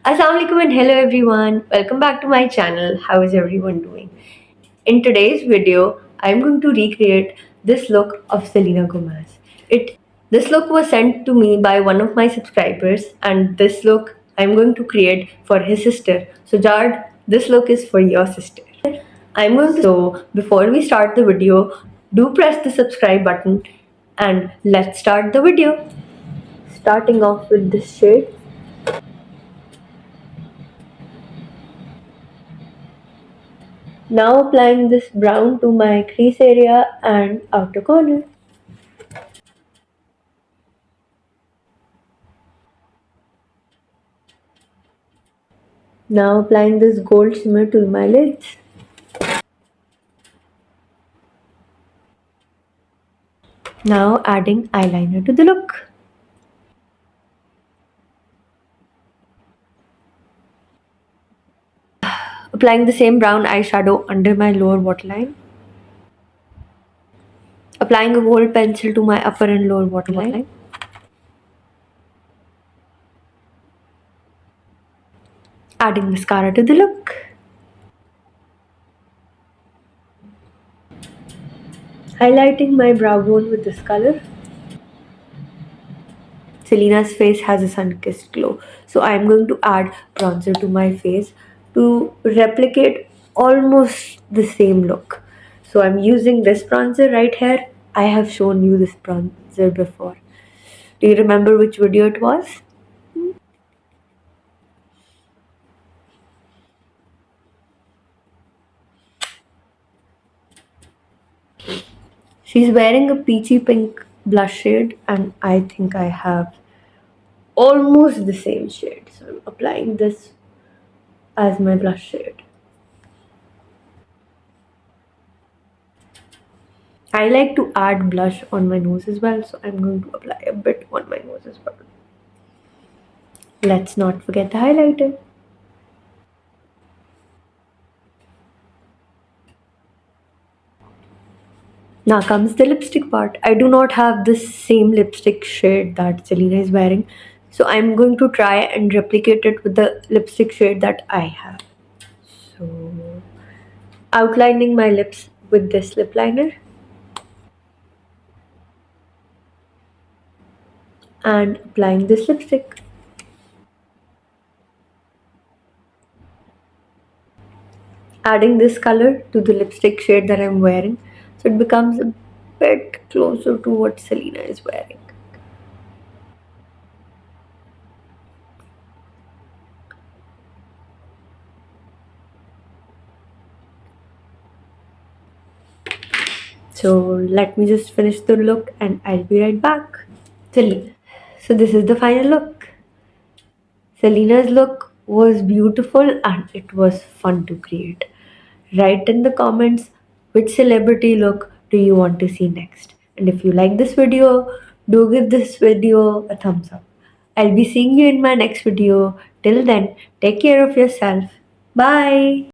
Assalamu alaikum and hello everyone. Welcome back to my channel. How is everyone doing? In today's video, I'm going to recreate this look of Selena Gomez. This look was sent to me by one of my subscribers, and this look I'm going to create for his sister. So Jard, this look is for your sister. So before we start the video, do press the subscribe button and let's start the video. Starting off with this shade. Now applying this brown to my crease area and outer corner. Now applying this gold shimmer to my lids. Now adding eyeliner to the look. Applying the same brown eyeshadow under my lower waterline. Applying a gold pencil to my upper and lower waterline. Adding mascara to the look. Highlighting my brow bone with this color. Selena's face has a sun-kissed glow, so I am going to add bronzer to my face to replicate almost the same look. So I'm using this bronzer right here. I have shown you this bronzer before. Do you remember which video it was? She's wearing a peachy pink blush shade, and I think I have almost the same shade. So I'm applying this as my blush shade. I like to add blush on my nose as well, so I'm going to apply a bit on my nose as well. Let's not forget the highlighter. Now comes the lipstick part. I do not have the same lipstick shade that Selena is wearing, so I'm going to try and replicate it with the lipstick shade that I have. So, outlining my lips with this lip liner and applying this lipstick. Adding this color to the lipstick shade that I'm wearing, so it becomes a bit closer to what Selena is wearing. So let me just finish the look and I'll be right back. So this is the final look. Selena's look was beautiful and it was fun to create. Write in the comments which celebrity look do you want to see next. And if you like this video, do give this video a thumbs up. I'll be seeing you in my next video. Till then, take care of yourself. Bye.